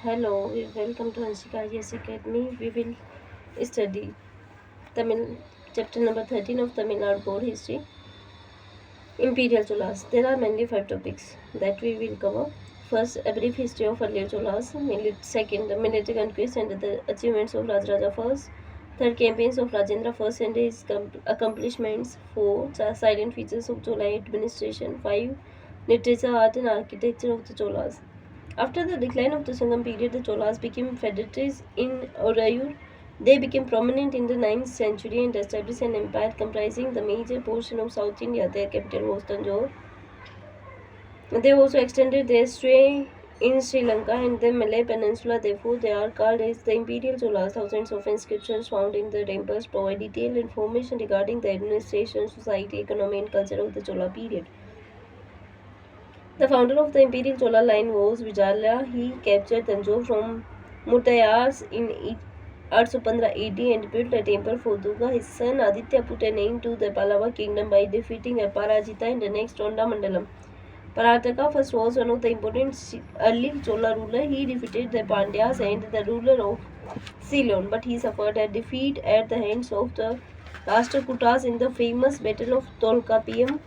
Hello, welcome to Anshika IAS Academy. We will study Tamil chapter number 13 of Tamilnadu Board History. Imperial Cholas. There are mainly 5 topics that we will cover. First, a brief history of earlier Cholas. Second, the military conquest and the achievements of Rajaraja first. Third, campaigns of Rajendra first and his accomplishments. 4, silent features of Chola administration. 5, literature, art and architecture of the Cholas. After the decline of the Sangam period, the Cholas became feudatories in Orayur. They became prominent in the 9th century and established an empire comprising the major portion of South India. Their capital was Tanjore. They also extended their sway in Sri Lanka and the Malay Peninsula. Therefore, they are called as the Imperial Cholas. Thousands of inscriptions found in the temples provide detailed information regarding the administration, society, economy, and culture of the Chola period. The founder of the Imperial Chola line was Vijayala. He captured Tanjore from Muttayars in 815 AD and built a temple for Durga. His son Aditya put an end to the Pallava kingdom by defeating Aparajita in the next Tonda Mandalam. Parataka first was one of the important early Chola ruler. He defeated the Pandyas and the ruler of Ceylon, but he suffered a defeat at the hands of the Rashtrakutas in the famous Battle of Tolkapiyam.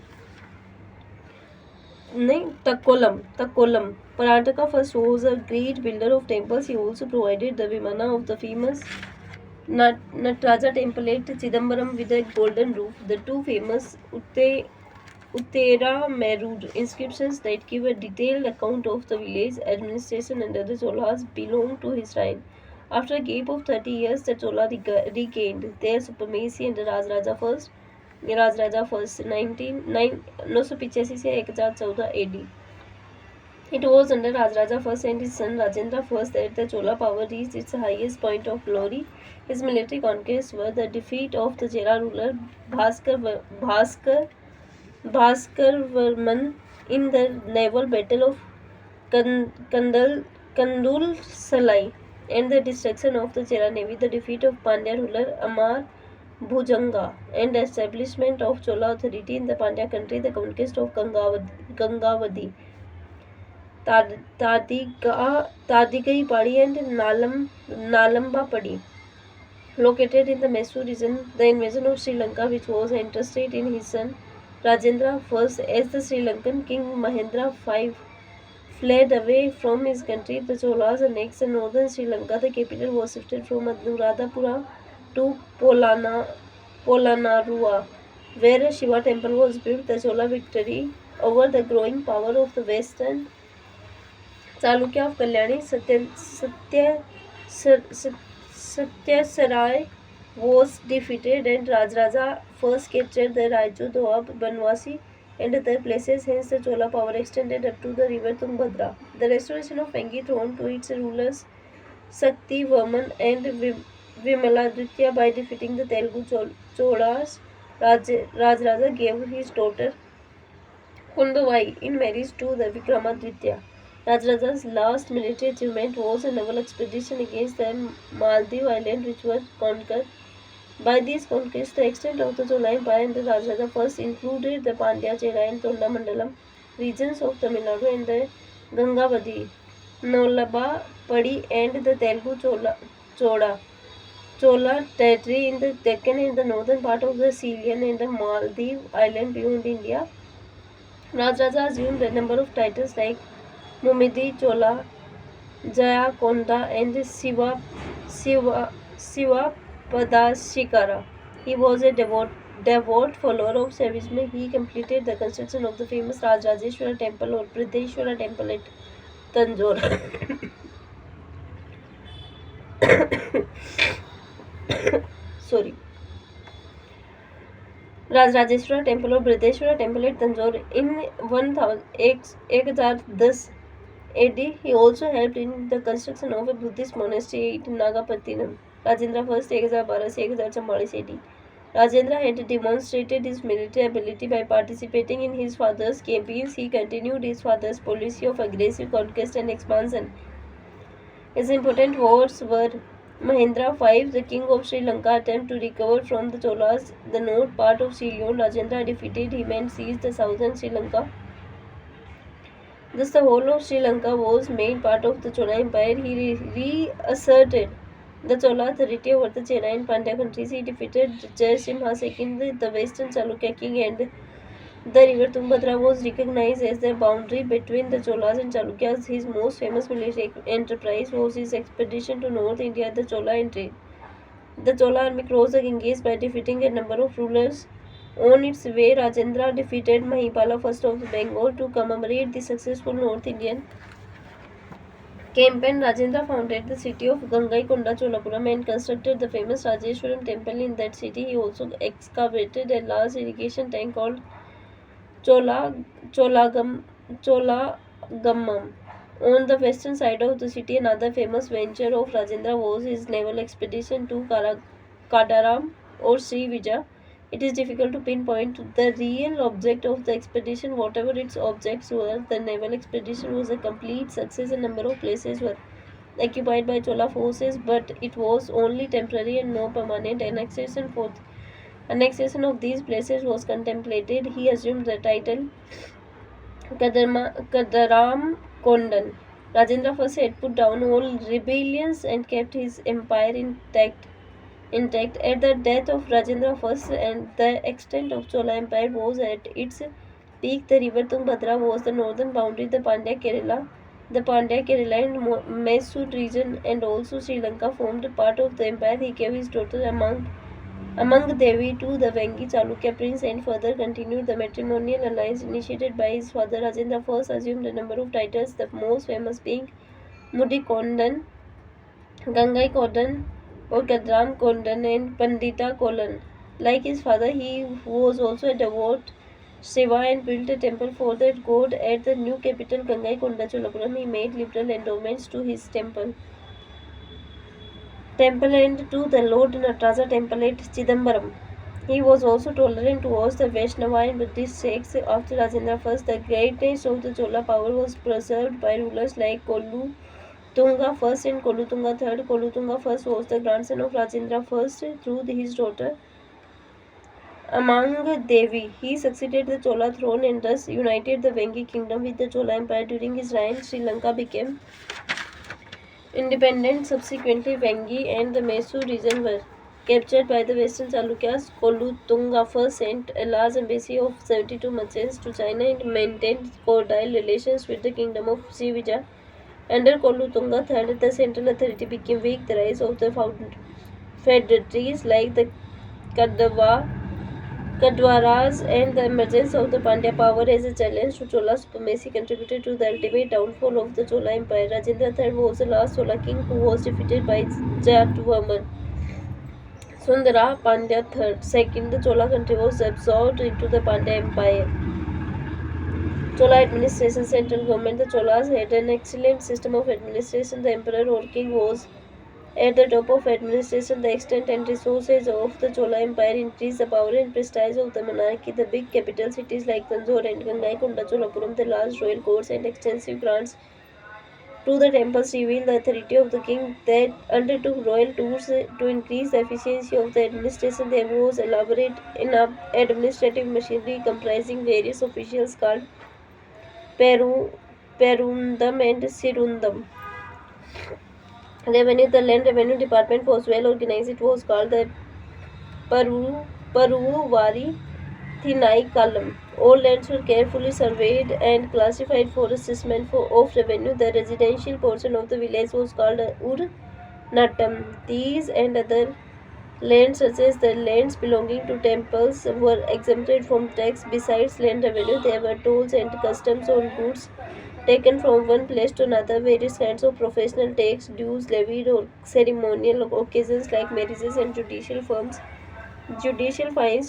Takkolam. Parataka first was a great builder of temples. He also provided the Vimana of the famous Nataraja temple at Chidambaram with a golden roof. The two famous Uttara Merud inscriptions that give a detailed account of the village administration under the Cholas belong to his reign. After a gap of 30 years, the Chola regained their supremacy under Rajaraja first 985 से 1014 AD. It was under Rajaraja first and his son Rajendra first that the Chola power reached its highest point of glory. His military conquests were the defeat of the Chera ruler Bhaskarvarman in the naval battle of Kandul Salai and the destruction of the Chera navy, the defeat of Pandya ruler Amar Bhujanga and the establishment of Chola authority in the Pandya country, the conquest of Gangavadi, Tadigai Padi and Nalamba Padi, located in the Mysore region, the invasion of Sri Lanka, which was entrusted in his son Rajendra I as the Sri Lankan king Mahendra V fled away from his country. The Cholas annexed northern Sri Lanka. The capital was shifted from Anuradhapura to Polonnaruwa, where a Shiva temple was built. The Chola victory over the growing power of the western Chalukya of Kalyani, Satyasarai was defeated and Rajaraja first captured the Raichu, Doab, Banwasi and other places. Hence the Chola power extended up to the river Tungbhadra. The restoration of Vengi throne to its rulers Sakti Varman and Vimaladitya by defeating the Telugu Cholas. Rajaraja gave his daughter Kundavai in marriage to the Vikramaditya. Rajaraja's last military achievement was a naval expedition against the Maldive Islands, which were conquered. By these conquests, the extent of the Chola Empire and the Rajaraja first included the Pandya, Chera and Tondamandalam regions of Tamil Nadu and the Gangavadi, Nolaba, Padi and the Telugu Chola territory in the Deccan and the northern part of the Ceylon and the Maldive Island beyond India. Rajaraja assumed a number of titles like Mumidi Chola, Jaya Konda and Siva Padashikara. He was a devout follower of Shaivism. He completed the construction of the famous Rajrajeshwara temple or Brideshwara temple at Tanjore. Sorry. Rajrajeshwara temple or Brideshwara temple at Tanjore in 1010 AD. He also helped in the construction of a Buddhist monastery at Nagapattinam. Rajendra I 1012 AD. Rajendra had demonstrated his military ability by participating in his father's campaigns. He continued his father's policy of aggressive conquest and expansion. His important wars were Mahendra V, the king of Sri Lanka, attempt to recover from the Cholas the north part of Ceylon. Rajendra defeated him and seized the southern Sri Lanka. Thus, the whole of Sri Lanka was made part of the Chola Empire. He reasserted the Chola authority over the Chena and Pandya countries. He defeated Jaysimha II, the Western Chalukya king, and the river Tumbhadra was recognized as the boundary between the Cholas and Chalukyas. His most famous military enterprise was his expedition to North India, the Chola entry. The Chola army crossed the Ganges by defeating a number of rulers. On its way, Rajendra defeated Mahipala I of Bengal to commemorate the successful North Indian campaign. Rajendra founded the city of Gangaikonda Cholapuram and constructed the famous Rajeshwaram temple in that city. He also excavated a large irrigation tank called Chola Cholagam Cholagammam. On the western side of the city, another famous venture of Rajendra was his naval expedition to Kadaram or Sri Vija. It is difficult to pinpoint the real object of the expedition. Whatever its objects were, the naval expedition was a complete success. A number of places were occupied by Chola forces, but it was only temporary and no permanent annexation of these places was contemplated. He assumed the title Kadaram Kondan. Rajendra first had put down all rebellions and kept his empire intact. At the death of Rajendra I, and the extent of Chola Empire was at its peak. The river Tungbhadra was the northern boundary. The Pandya Kerala and Mysore region, and also Sri Lanka formed part of the empire. He gave his daughter among Devi to the Vengi Chalukya prince and further continued the matrimonial alliance initiated by his father. Rajendra first assumed a number of titles, the most famous being Mudi Kondan, Gangai Kondan or Kadram Kondan, and Pandita Kolan. Like his father, he was also a devout Shiva and built a temple for that god at the new capital Gangai Konda Cholapuram. He made liberal endowments to his temple and to the Lord Nataraja temple at Chidambaram. He was also tolerant towards the Vaishnava and Buddhist sects. After Rajendra I, the greatness of the Chola power was preserved by rulers like Kolutunga I and Kolutunga III. Kolutunga I was the grandson of Rajendra I through his daughter Amang Devi. He succeeded the Chola throne and thus united the Vengi kingdom with the Chola empire. During his reign, Sri Lanka became independent. Subsequently, Vengi and the Mysore region were captured by the Western Chalukyas. Kolutunga first sent a large embassy of 72 merchants to China and maintained cordial relations with the kingdom of Srivija. Under Kolutunga III, the central authority became weak. The rise of the feudatories like the Kadwaras and the emergence of the Pandya power as a challenge to Chola supremacy contributed to the ultimate downfall of the Chola Empire. Rajendra III was the last Chola king who was defeated by Jatvarman. Sundara Pandya II, the Chola country was absorbed into the Pandya Empire. Chola administration, central government. The Cholas had an excellent system of administration. The emperor or king was at the top of administration. The extent and resources of the Chola Empire increased the power and prestige of the monarchy. The big capital cities like Tanjore and Gangaikonda Cholapuram, the large royal courts and extensive grants to the temples reveal the authority of the king. That undertook royal tours to increase the efficiency of the administration. There was elaborate administrative machinery comprising various officials called Perundam and Sirundam. Revenue. The land revenue department was well organized. It was called the Paruvari Thinai Kalam. All lands were carefully surveyed and classified for assessment of revenue. The residential portion of the village was called Ur Natam. These and other lands, such as the lands belonging to temples, were exempted from tax. Besides land revenue, there were tolls and customs on goods taken from one place to another. Various kinds of professional tax, dues levied on ceremonial occasions like marriages and judicial fines.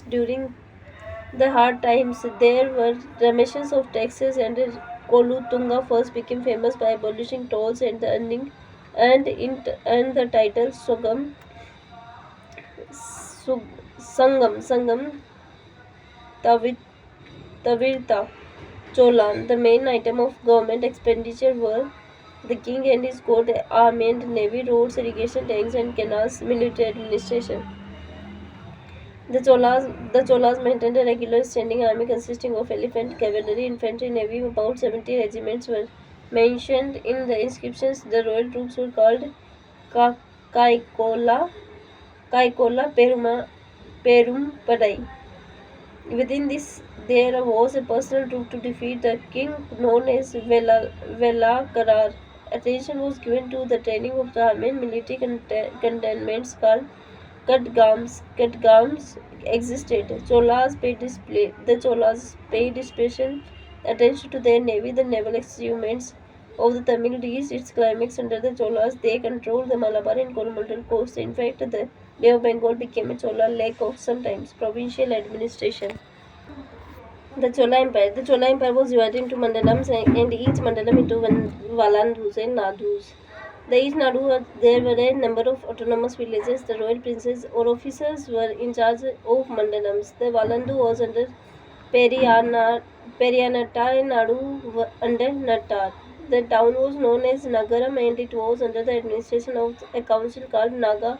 During the hard times, there were remissions of taxes, and Kolutunga first became famous by abolishing tolls and the title Sangam Tavirta Cholan. The main item of government expenditure were the king and his court, army and navy, roads, irrigation tanks and canals, military administration. The Cholas maintained a regular standing army consisting of elephant, cavalry, infantry, navy. About 70 regiments were mentioned in the inscriptions. The royal troops were called Kaikola Perumpadai. Within this, there was a personal troop to defeat the king known as Velakarar. Attention was given to the training of the army and military cantonments called Katgams. Katgams existed. The Cholas paid special attention to their navy. The naval achievements of the Tamil reached its climax under the Cholas. They controlled the Malabar and Coromandel coast. In fact, the Bay of Bengal became a Chola lake of sometimes provincial administration. The Chola Empire was divided into mandalams and each mandalam into valandhus and nadhus. Each nadu there were a number of autonomous villages. The royal princes or officers were in charge of mandalams. The valandhu was under Periyanattar and Nadu under Nattar. The town was known as Nagaram and it was under the administration of a council called Naga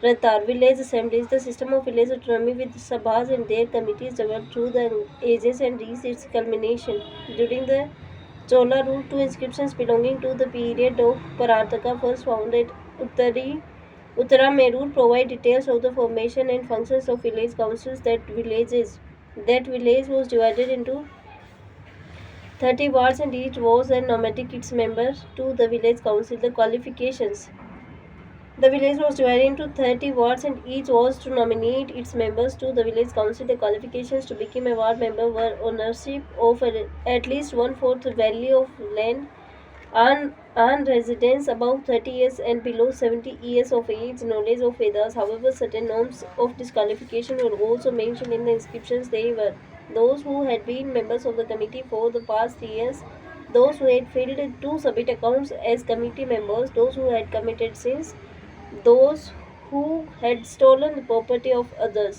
Ratar. Village assemblies. The system of village autonomy with sabhas and their committees developed through the ages and reached its culmination during the Chola rule. Two inscriptions belonging to the period of Parataka, first found at Uttaramerur, provide details of the formation and functions of village councils. That village was divided into 30 wards and each was a nomadic its member to the village council. The qualifications. The village was divided into 30 wards and each was to nominate its members to the village council. The qualifications to become a ward member were ownership of at least 1/4 value of land, and residence above 30 years and below 70 years of age, knowledge of Vedas. However, certain norms of disqualification were also mentioned in the inscriptions. They were those who had been members of the committee for the past 3 years, those who had failed to submit accounts as committee members, those who had committed sins, those who had stolen the property of others.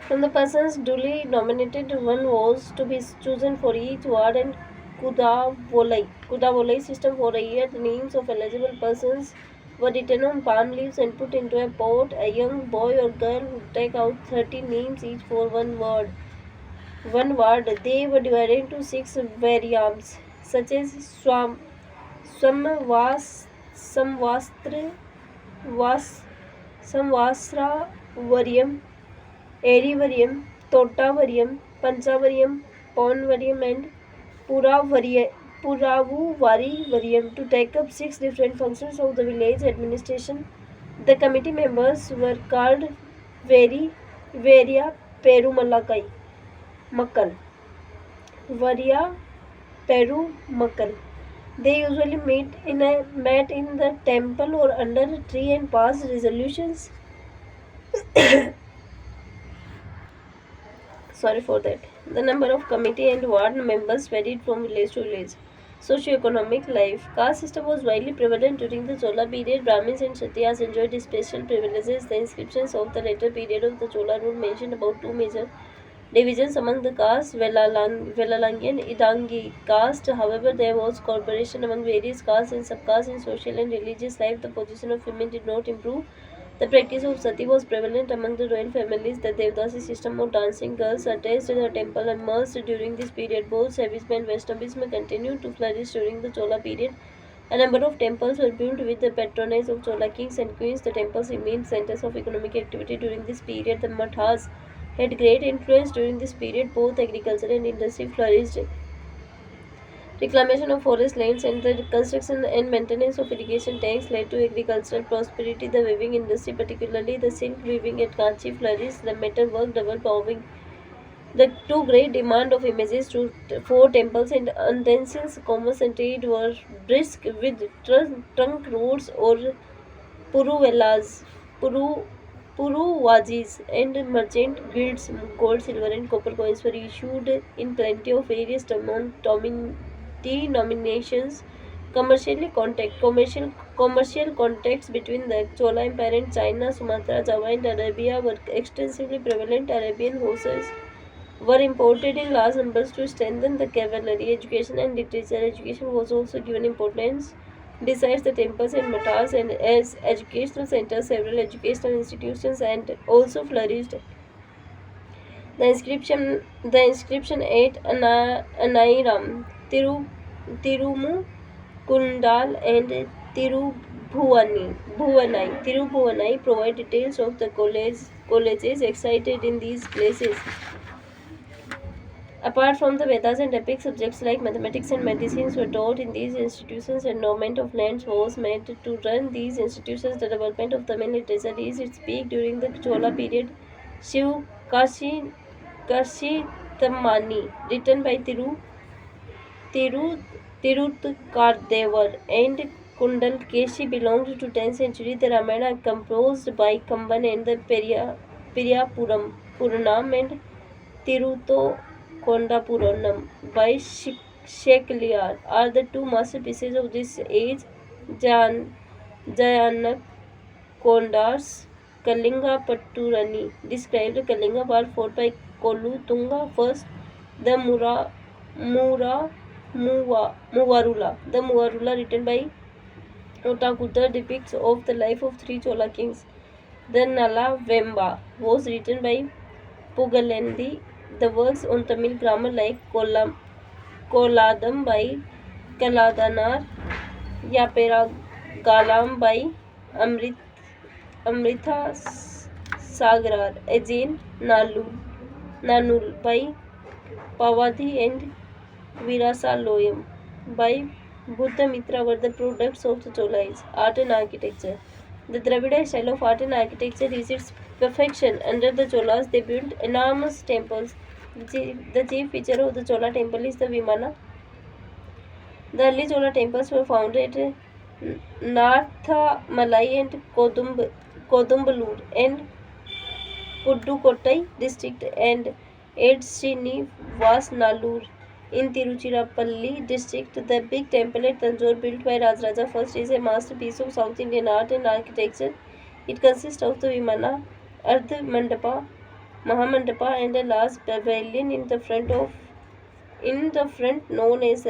From the persons duly nominated, one was to be chosen for each ward and Kudavolai system for a year. The names of eligible persons were written on palm leaves and put into a pot. A young boy or girl would take out 30 names each for one ward. They were divided into 6 variants, such as Samvasravariam, Arivariam, Totavariam, Panchavariam, Ponvariam, and Puravuvarivariam to take up 6 different functions of the village administration. The committee members were called Varia Makkal. Varia Perumakkal. They usually met in the temple or under a tree and passed resolutions. Sorry for that. The number of committee and ward members varied from village to village. Socio-economic life. Caste system was widely prevalent during the Chola period. Brahmins and Kshatriyas enjoyed special privileges. The inscriptions of the later period of the Chola rule mentioned about 2 major divisions among the castes, Velalangi and Idangi caste. However, there was cooperation among various castes and subcastes in social and religious life. The position of women did not improve. The practice of sati was prevalent among the royal families. The Devdasi system of dancing girls attached to the temple emerged during this period. Both Shaivism and Vaishnavism continued to flourish during the Chola period. A number of temples were built with the patronage of Chola kings and queens. The temples remained centers of economic activity during this period. The mathas had great influence during this period. Both agriculture and industry flourished. Reclamation of forest lands and the construction and maintenance of irrigation tanks led to agricultural prosperity. The weaving industry, particularly the silk weaving at Kanchi, flourished. The metal work developed owing to great demand of images for temples and utensils. Commerce and trade were brisk with trunk roads or puruvelas, Puruvajis and merchant guilds. Gold, silver, and copper coins were issued in plenty of various denominations. Commercial contacts between the Chola Empire and China, Sumatra, Java, and Arabia were extensively prevalent. Arabian horses were imported in large numbers to strengthen the cavalry. Education and literature. Education was also given importance Besides the temples and matas and as educational centers, several educational institutions and also flourished. The inscription at Anairam, Tirumukundal and Tirubhuvanai provide details of the colleges excited in these places. Apart from the Vedas and epic, subjects like mathematics and medicine were taught in these institutions, and endowment of lands was made to run these institutions. The development of Tamil literature is its peak during the Chola period. Shiv Kashi Tamani, written by Tiru Tirutkardevar and Kundal Keshi, belonged to 10th century. The Ramayana, composed by Kamban and the Periyapuram Puranam and Tiruto Kondapuranam by Shekliar are the two masterpieces of this age. Jayanak Kondar's Kalinga Patturani described Kalinga war fought by Kolutunga first. The Muvarula. The Muvarula, written by Otakuttar, depicts of the life of three Chola kings. The Nala Vemba was written by Pugalendi. The works on Tamil grammar like Koladam by Kaladanar, Yapera Galam by Amrita Sagrar, Ajin Nanul by Pavadi and Virasa Loyam by Buddha Mitra were the products of the Cholais. Art and architecture. The Dravida style of art and architecture is its perfection. Under the Cholas, they built enormous temples. The chief feature of the Chola temple is the Vimana. The early Chola temples were found at Narthamalai and Kodumbalur and Puddukottai district and at Srinivasnallur in Tiruchirappalli district. The big temple at Tanjore, built by Rajaraja I, is a masterpiece of South Indian art and architecture. It consists of the Vimana, Ardha Mandapa, Mahamandapa and a large pavilion in the front known as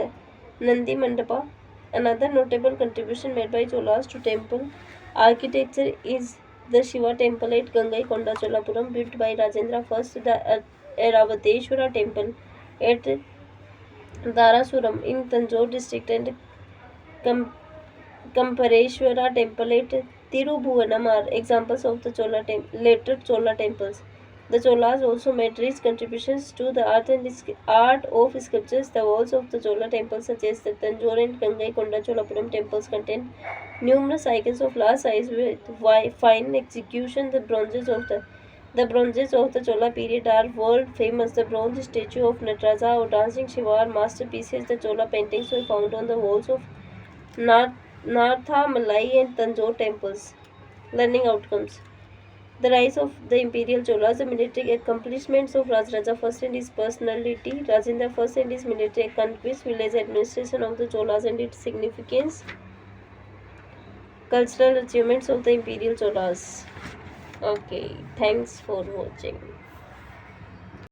Nandi Mandapa. Another notable contribution made by Cholas to temple architecture is the Shiva temple at Gangaikonda, Cholapuram, built by Rajendra I. The Eravateshwara temple at Darasuram in Tanjore district and Kampareshwara temple at Tirubhuvanam are examples of the later Chola temples. The Cholas also made rich contributions to the art of sculptures. The walls of the Chola temples, such as the Tanjore and Gangaikonda Cholapuram temples, contain numerous icons of large size with fine execution. The bronzes of the Chola period are world famous. The bronze statue of Nataraja or dancing Shiva are masterpieces. The Chola paintings were found on the walls of Narthamalai and Tanjore temples. Learning outcomes. The rise of the imperial Cholas, the military accomplishments of Rajaraja I and his personality, Rajendra I and his military conquest, village administration of the Cholas and its significance, cultural achievements of the imperial Cholas. Okay, thanks for watching.